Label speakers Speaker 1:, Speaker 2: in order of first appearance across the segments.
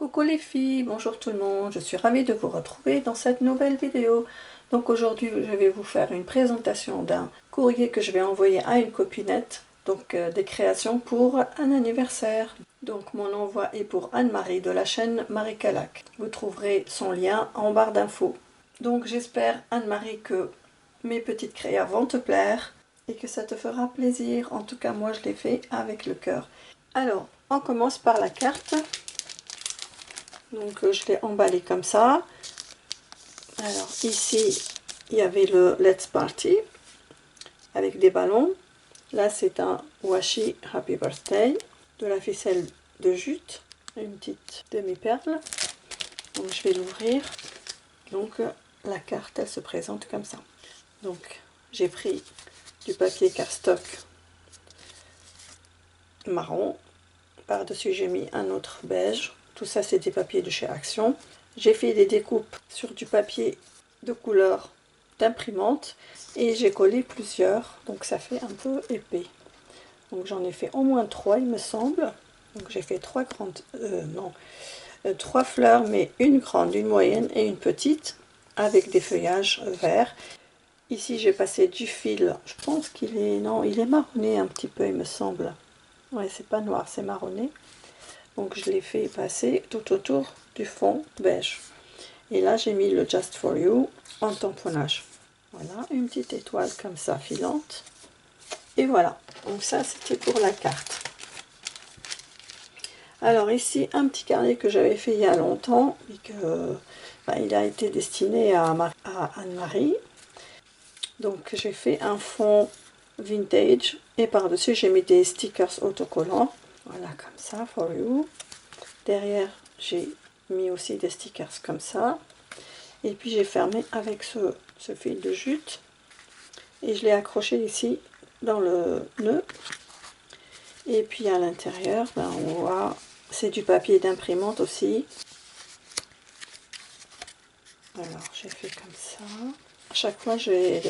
Speaker 1: Coucou les filles, bonjour tout le monde, je suis ravie de vous retrouver dans cette nouvelle vidéo. Donc aujourd'hui je vais vous faire une présentation d'un courrier que je vais envoyer à une copinette, donc des créations pour un anniversaire. Donc mon envoi est pour Anne-Marie de la chaîne Marie Calac. Vous trouverez son lien en barre d'infos. Donc j'espère Anne-Marie que mes petites créas vont te plaire et que ça te fera plaisir. En tout cas moi je l'ai fait avec le cœur. Alors on commence par la carte. Donc je l'ai emballé comme ça. Alors ici il y avait le Let's Party avec des ballons. Là c'est un washi Happy Birthday, de la ficelle de jute, une petite demi-perle. Donc je vais l'ouvrir. Donc la carte elle se présente comme ça. Donc j'ai pris du papier cardstock marron. Par-dessus j'ai mis un autre beige. Tout ça c'est des papiers de chez Action. J'ai fait des découpes sur du papier de couleur d'imprimante et j'ai collé plusieurs, donc ça fait un peu épais. Donc j'en ai fait au moins 3 il me semble. Donc j'ai fait 3 grandes, trois fleurs, mais une grande, une moyenne et une petite avec des feuillages verts. Ici j'ai passé du fil, je pense qu'il est, non, il est marronné un petit peu il me semble. Ouais, c'est pas noir, c'est marronné. Donc je l'ai fait passer tout autour du fond beige. Et là j'ai mis le Just For You en tamponnage. Voilà, une petite étoile comme ça filante. Et voilà, donc ça c'était pour la carte. Alors ici un petit carnet que j'avais fait il y a longtemps et que il a été destiné à Anne-Marie. Donc j'ai fait un fond vintage et par-dessus j'ai mis des stickers autocollants. Voilà, comme ça, For You. Derrière j'ai mis aussi des stickers comme ça. Et puis j'ai fermé avec ce fil de jute. Et je l'ai accroché ici dans le nœud. Et puis à l'intérieur, on voit, c'est du papier d'imprimante aussi. Alors j'ai fait comme ça. À chaque fois j'ai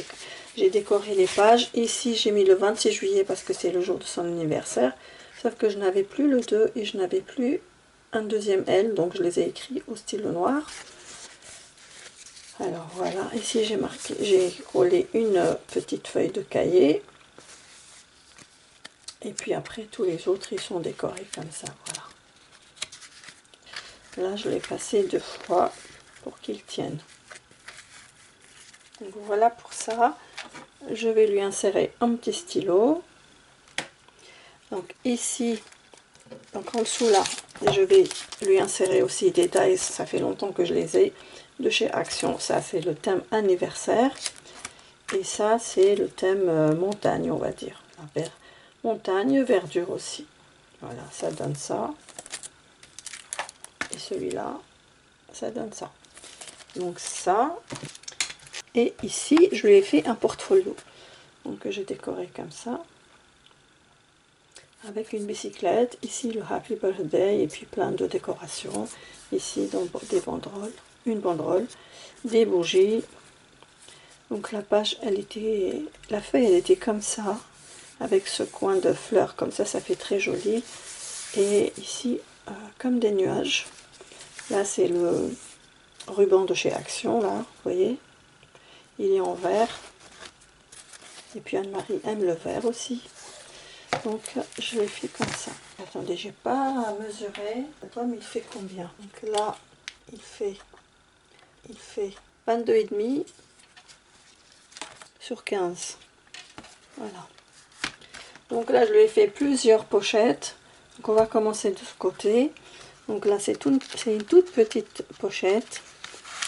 Speaker 1: décoré les pages. Ici j'ai mis le 26 juillet parce que c'est le jour de son anniversaire. Sauf que je n'avais plus le 2 et je n'avais plus un deuxième L. Donc je les ai écrits au stylo noir. Alors voilà, ici j'ai collé une petite feuille de cahier. Et puis après tous les autres ils sont décorés comme ça, voilà. Là je l'ai passé 2 fois pour qu'ils tiennent. Donc voilà pour ça. Je vais lui insérer un petit stylo. Donc ici, donc en dessous là, je vais lui insérer aussi des dies, ça fait longtemps que je les ai, de chez Action. Ça c'est le thème anniversaire. Et ça c'est le thème montagne, on va dire. Montagne, verdure aussi. Voilà, ça donne ça. Et celui-là, ça donne ça. Donc ça. Et ici, je lui ai fait un portfolio. Donc j'ai décoré comme ça. Avec une bicyclette. Ici, le Happy Birthday. Et puis plein de décorations. Ici, donc, des banderoles. Une banderole. Des bougies. Donc la page, la feuille, elle était comme ça. Avec ce coin de fleurs comme ça fait très joli. Et ici comme des nuages. Là c'est le ruban de chez Action, là vous voyez, il est en vert. Et puis Anne-Marie aime le vert aussi, donc je l'ai fait comme ça. Attendez, j'ai pas à mesurer. Attends, mais il fait combien? Donc là il fait 22,5 sur 15. Voilà. Donc là je lui ai fait plusieurs pochettes. Donc on va commencer de ce côté. Donc là c'est une toute petite pochette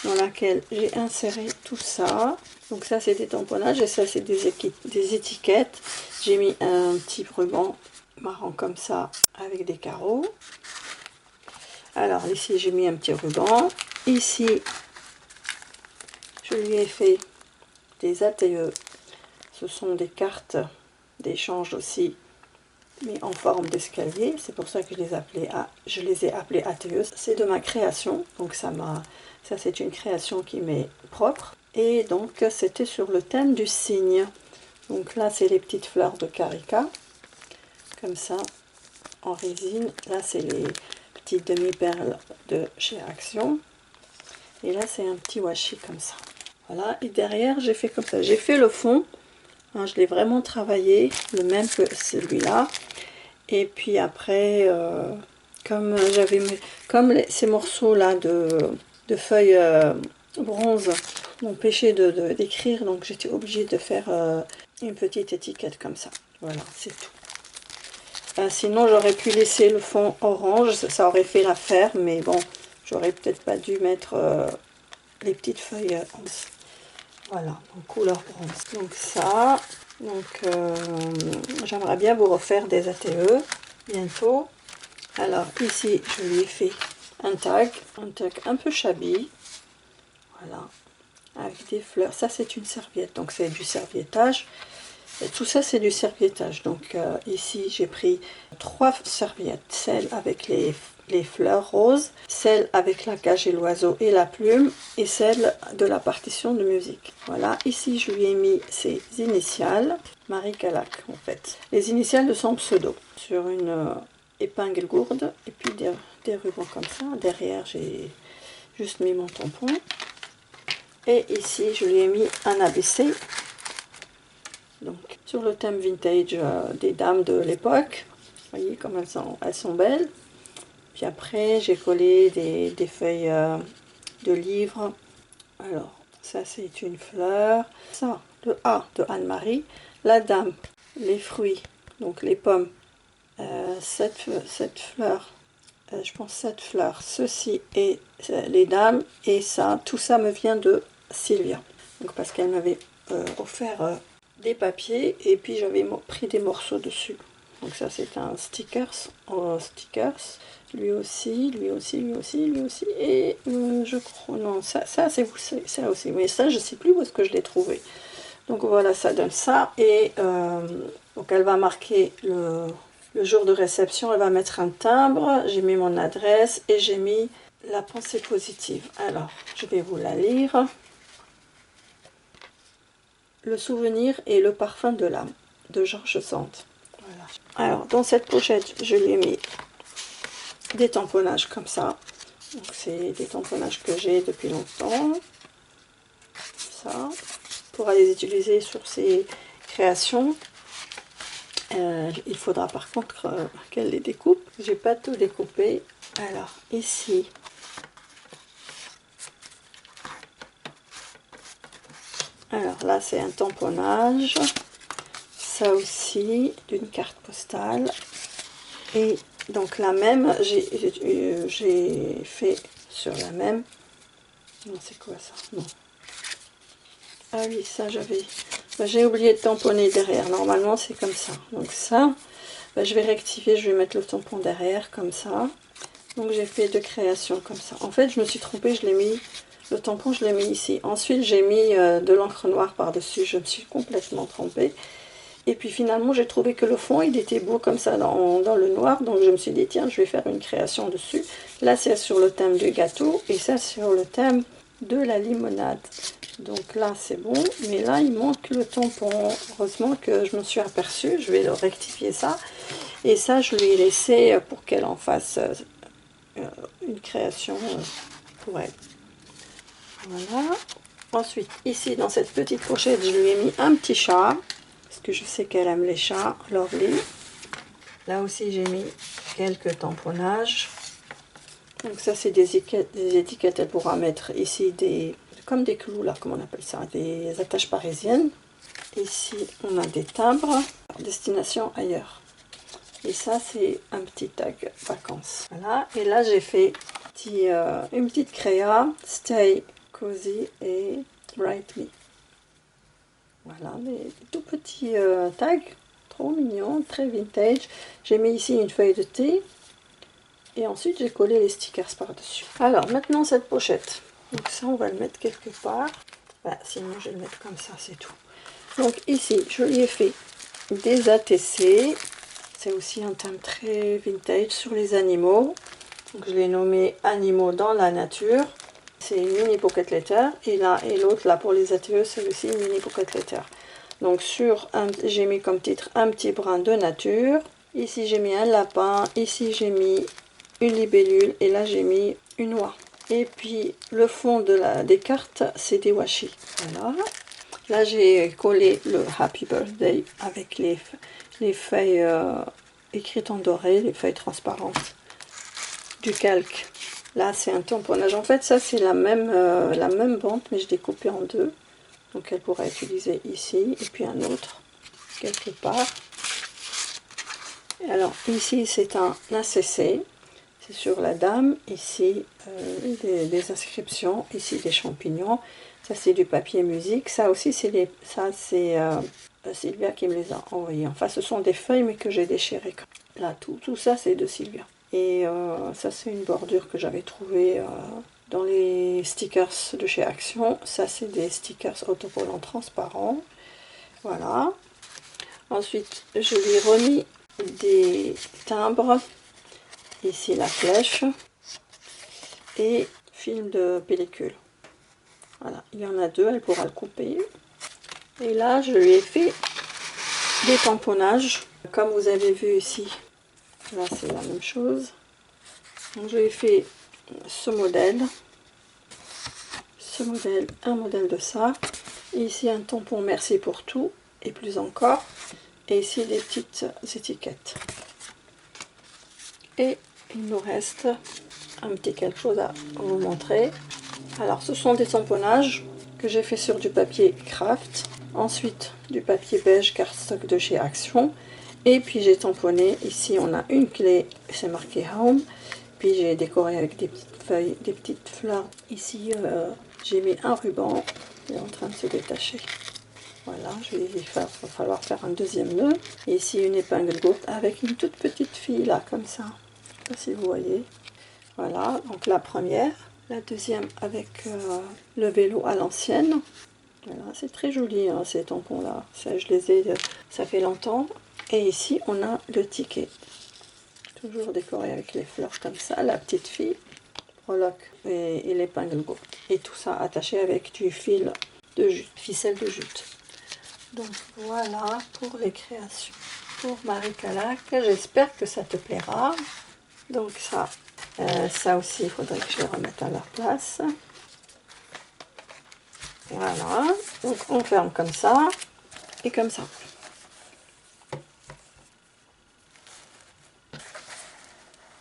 Speaker 1: dans laquelle j'ai inséré tout ça. Donc ça c'est des tamponnages et ça c'est des étiquettes. J'ai mis un petit ruban marron comme ça avec des carreaux. Alors ici j'ai mis un petit ruban. Ici je lui ai fait des ATE. Ce sont des cartes d'échange aussi, mais en forme d'escalier. C'est pour ça que je les ai appelées ATE. C'est de ma création, donc ça c'est une création qui m'est propre. Et donc c'était sur le thème du cygne. Donc là c'est les petites fleurs de carica, comme ça, en résine. Là c'est les petites demi-perles de chez Action. Et là, c'est un petit washi comme ça. Voilà, et derrière, j'ai fait comme ça. J'ai fait le fond. Hein, je l'ai vraiment travaillé, le même que celui-là. Et puis après, comme ces morceaux-là de feuilles bronze m'empêchaient d'écrire, donc j'étais obligée de faire une petite étiquette comme ça. Voilà, c'est tout. Sinon, j'aurais pu laisser le fond orange, ça aurait fait l'affaire, mais bon, j'aurais peut-être pas dû mettre les petites feuilles bronze. Voilà, donc couleur bronze. Donc ça, j'aimerais bien vous refaire des ATE bientôt. Alors ici, je lui ai fait un tag un peu shabby. Voilà, avec des fleurs. Ça, c'est une serviette, donc c'est du serviettage. Et tout ça, c'est du serviettage. Donc ici, j'ai pris 3 serviettes. Celle avec les fleurs roses, celle avec la cage et l'oiseau et la plume, et celle de la partition de musique. Voilà, ici, je lui ai mis ses initiales. Marie Calac, en fait. Les initiales de son pseudo. Sur une épingle gourde, et puis des rubans comme ça. Derrière, j'ai juste mis mon tampon. Et ici, je lui ai mis un ABC. Donc, sur le thème vintage des dames de l'époque. Vous voyez comme elles sont belles. Puis après, j'ai collé des feuilles de livres. Alors, ça, c'est une fleur. Ça, le A de Anne-Marie. La dame, les fruits, donc les pommes. 7 fleurs. Je pense 7 fleurs. Ceci est les dames. Et ça, tout ça me vient de Sylvia. Donc, parce qu'elle m'avait offert des papiers et puis j'avais pris des morceaux dessus. Donc ça c'est un stickers, lui aussi, et je crois, non, ça c'est ça aussi, mais ça je sais plus où est-ce que je l'ai trouvé. Donc voilà, ça donne ça, et donc elle va marquer le jour de réception, elle va mettre un timbre, j'ai mis mon adresse et j'ai mis la pensée positive. Alors, je vais vous la lire. Le souvenir et le parfum de l'âme, de George Sand. Voilà. Alors, dans cette pochette, je lui ai mis des tamponnages comme ça. Donc, c'est des tamponnages que j'ai depuis longtemps. Ça, pour les utiliser sur ces créations. Il faudra par contre qu'elle les découpe. J'ai pas tout découpé. Alors, ici, alors là, c'est un tamponnage. Ça aussi, d'une carte postale. Et donc la même, j'ai fait sur la même. Non, c'est quoi ça? Non. Ah oui, ça j'avais... j'ai oublié de tamponner derrière. Normalement, c'est comme ça. Donc ça, je vais rectifier. Je vais mettre le tampon derrière, comme ça. Donc j'ai fait 2 créations comme ça. En fait, je me suis trompée. Je l'ai mis... Le tampon, je l'ai mis ici. Ensuite, j'ai mis de l'encre noire par-dessus. Je me suis complètement trompée. Et puis finalement, j'ai trouvé que le fond, il était beau comme ça dans le noir. Donc je me suis dit, tiens, je vais faire une création dessus. Là, c'est sur le thème du gâteau. Et ça, sur le thème de la limonade. Donc là, c'est bon. Mais là, il manque le tampon. Heureusement que je me suis aperçue. Je vais rectifier ça. Et ça, je lui ai laissé pour qu'elle en fasse une création pour elle. Voilà. Ensuite, ici, dans cette petite pochette, je lui ai mis un petit chat. Parce que je sais qu'elle aime les chats. Lovely. Là aussi, j'ai mis quelques tamponnages. Donc ça, c'est des étiquettes. Elle pourra mettre ici comme des clous, là, comment on appelle ça, des attaches parisiennes. Ici, on a des timbres. Destination ailleurs. Et ça, c'est un petit tag vacances. Voilà. Et là, j'ai fait une petite créa. Stay cozy et write me. Voilà, des tout petits tags. Trop mignons, très vintage. J'ai mis ici une feuille de thé. Et ensuite, j'ai collé les stickers par-dessus. Alors, maintenant, cette pochette. Donc ça, on va le mettre quelque part. Bah, sinon, je vais le mettre comme ça, c'est tout. Donc ici, je lui ai fait des ATC. C'est aussi un thème très vintage sur les animaux. Donc, je l'ai nommé Animaux dans la nature. C'est une mini pocket letter. Et l'autre, là, pour les ATE, c'est aussi une mini pocket letter. Donc, j'ai mis comme titre un petit brin de nature. Ici, j'ai mis un lapin. Ici, j'ai mis une libellule et là j'ai mis une oie. Et puis le fond des cartes, c'est des washi. Voilà. Là j'ai collé le Happy Birthday avec les feuilles écrites en doré, les feuilles transparentes du calque. Là c'est un tamponnage. En fait ça c'est la même bande mais je l'ai coupée en deux. Donc elle pourra utiliser ici et puis un autre quelque part. Et alors ici c'est un ACC. C'est sur la dame, ici des inscriptions, ici des champignons, ça c'est du papier musique, ça aussi c'est Sylvia qui me les a envoyés. Enfin ce sont des feuilles mais que j'ai déchirées. Là tout ça c'est de Sylvia. Et ça c'est une bordure que j'avais trouvée dans les stickers de chez Action. Ça c'est des stickers autocollants transparents. Voilà. Ensuite je lui ai remis des timbres. Ici la flèche et film de pellicule. Voilà, il y en a deux, elle pourra le couper. Et là, je lui ai fait des tamponnages, comme vous avez vu ici. Là, c'est la même chose. Donc, je lui ai fait ce modèle, un modèle de ça. Et ici, un tampon merci pour tout, et plus encore. Et ici, des petites étiquettes. Et il nous reste un petit quelque chose à vous montrer. Alors ce sont des tamponnages que j'ai fait sur du papier craft, ensuite du papier beige cardstock de chez Action, et puis j'ai tamponné. Ici on a une clé, c'est marqué Home, puis j'ai décoré avec des petites feuilles, des petites fleurs. Ici j'ai mis un ruban, il est en train de se détacher. Voilà, il va falloir faire un deuxième nœud. Et ici une épingle gourde avec une toute petite fille là, comme ça. Je ne sais pas si vous voyez. Voilà, donc la première. La deuxième avec le vélo à l'ancienne. Voilà, c'est très joli hein, ces tampons là. Ça, je les ai, ça fait longtemps. Et ici on a le ticket. Toujours décoré avec les fleurs comme ça. La petite fille, breloque et l'épingle gourde. Et tout ça attaché avec du fil de jute, ficelle de jute. Donc voilà pour les créations pour Marie Calac. J'espère que ça te plaira. Donc ça aussi il faudrait que je les remette à leur place. Voilà, donc on ferme comme ça et comme ça.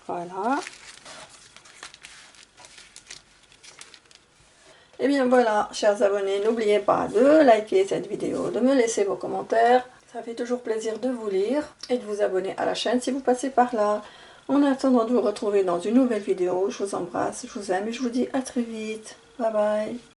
Speaker 1: Voilà. Et bien voilà, chers abonnés, n'oubliez pas de liker cette vidéo, de me laisser vos commentaires. Ça fait toujours plaisir de vous lire et de vous abonner à la chaîne si vous passez par là. En attendant de vous retrouver dans une nouvelle vidéo, je vous embrasse, je vous aime et je vous dis à très vite. Bye bye.